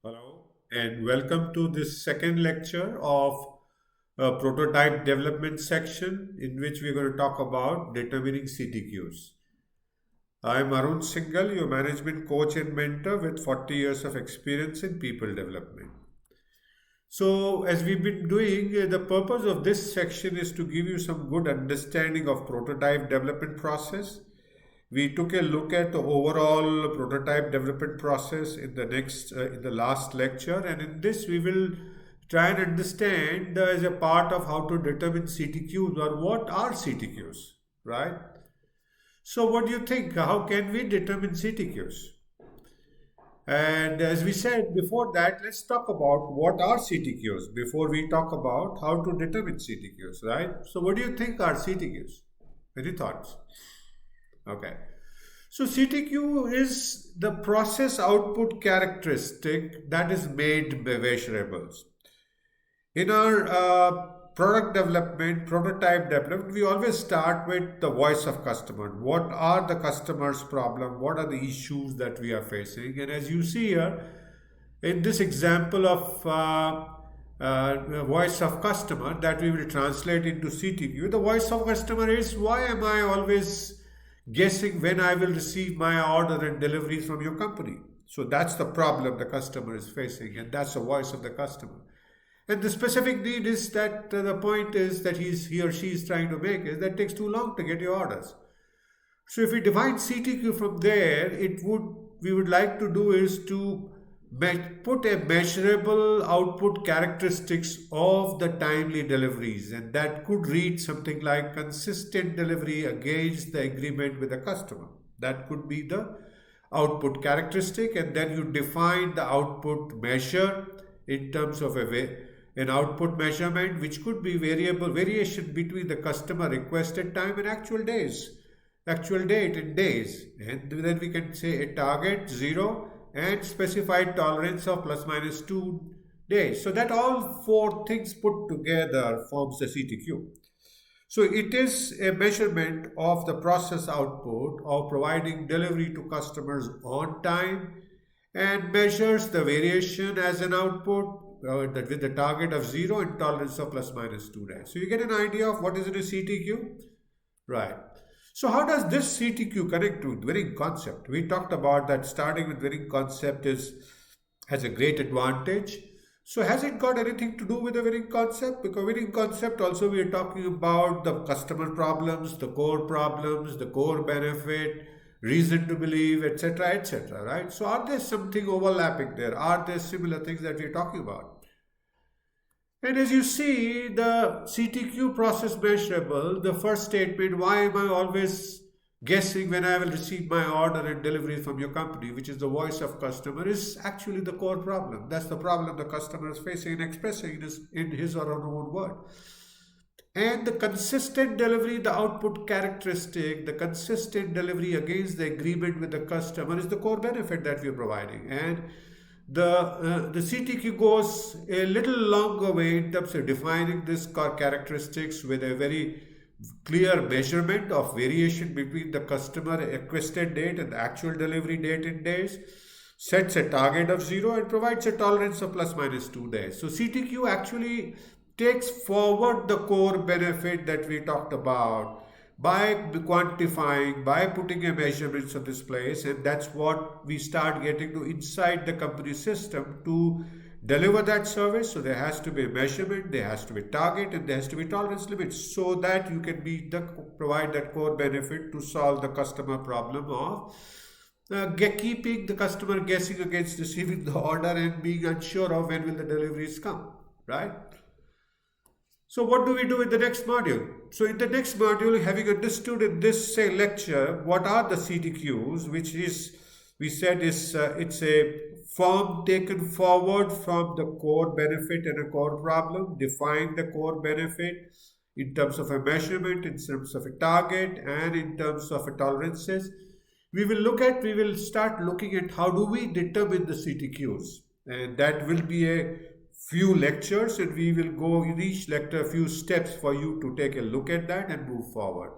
Hello, and welcome to this second lecture of prototype development section in which we're going to talk about determining CTQs. I'm Arun Singhal, your management coach and mentor with 40 years of experience in people development. So, as we've been doing, the purpose of this section is to give you some good understanding of prototype development process. We took a look at the overall prototype development process in the last lecture, and in this we will try and understand as a part of how to determine CTQs or what are CTQs, right? So, what do you think? How can we determine CTQs? And as we said before that, let's talk about what are CTQs before we talk about how to determine CTQs, right? So, what do you think are CTQs? Any thoughts? Okay. So, CTQ is the process output characteristic that is made by measurables. In our product development, prototype development, we always start with the voice of customer. What are the customer's problem? What are the issues that we are facing? And as you see here, in this example of voice of customer that we will translate into CTQ, the voice of customer is why am I always guessing when I will receive my order and deliveries from your company? So that's the problem the customer is facing, and that's the voice of the customer. And the specific need is that the point is that he or she is trying to make is that it takes too long to get your orders. So if we define CTQ from there, it would we would like to do is to put a measurable output characteristics of the timely deliveries, and that could read something like consistent delivery against the agreement with the customer. That could be the output characteristic, and then you define the output measure in terms of an output measurement which could be variation between the customer requested time and actual date in days, and then we can say a target 0 and specified tolerance of plus minus 2 days. So that all four things put together forms the CTQ. So it is a measurement of the process output of providing delivery to customers on time and measures the variation as an output with the target of 0 and tolerance of plus minus 2 days. So you get an idea of what is in a CTQ, right? So how does this CTQ connect to winning concept? We talked about that starting with winning concept has a great advantage. So has it got anything to do with the winning concept? Because winning concept also we are talking about the customer problems, the core benefit, reason to believe, etc., right? So are there something overlapping there? Are there similar things that we're talking about? And as you see, the CTQ process measurable, the first statement, why am I always guessing when I will receive my order and delivery from your company, which is the voice of customer, is actually the core problem. That's the problem the customer is facing and expressing in his or her own word. And the consistent delivery, the output characteristic, the consistent delivery against the agreement with the customer is the core benefit that we are providing. And the CTQ goes a little longer way in terms of defining this core characteristics with a very clear measurement of variation between the customer requested date and the actual delivery date in days, sets a target of 0 and provides a tolerance of plus minus 2 days. So CTQ actually takes forward the core benefit that we talked about by quantifying, by putting a measurements of this place, and that's what we start getting to inside the company system to deliver that service. So there has to be a measurement, there has to be target, and there has to be tolerance limits so that you can provide that core benefit to solve the customer problem of keeping the customer guessing against receiving the order and being unsure of when will the deliveries come, right? So what do we do in the next module? So in the next module, having understood in this say lecture what are the CTQs, which is we said is it's a form taken forward from the core benefit and a core problem, define the core benefit in terms of a measurement, in terms of a target, and in terms of a tolerances. We will start looking at how do we determine the CTQs, and that will be a few lectures, and we will go in each lecture a few steps for you to take a look at that and move forward,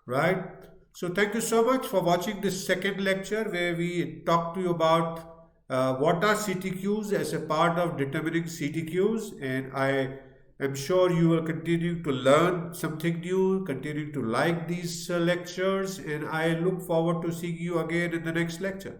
right? So thank you so much for watching this second lecture where we talk to you about what are CTQs as a part of determining CTQs, and I am sure you will continue to learn something new, continue to like these lectures, and I look forward to seeing you again in the next lecture.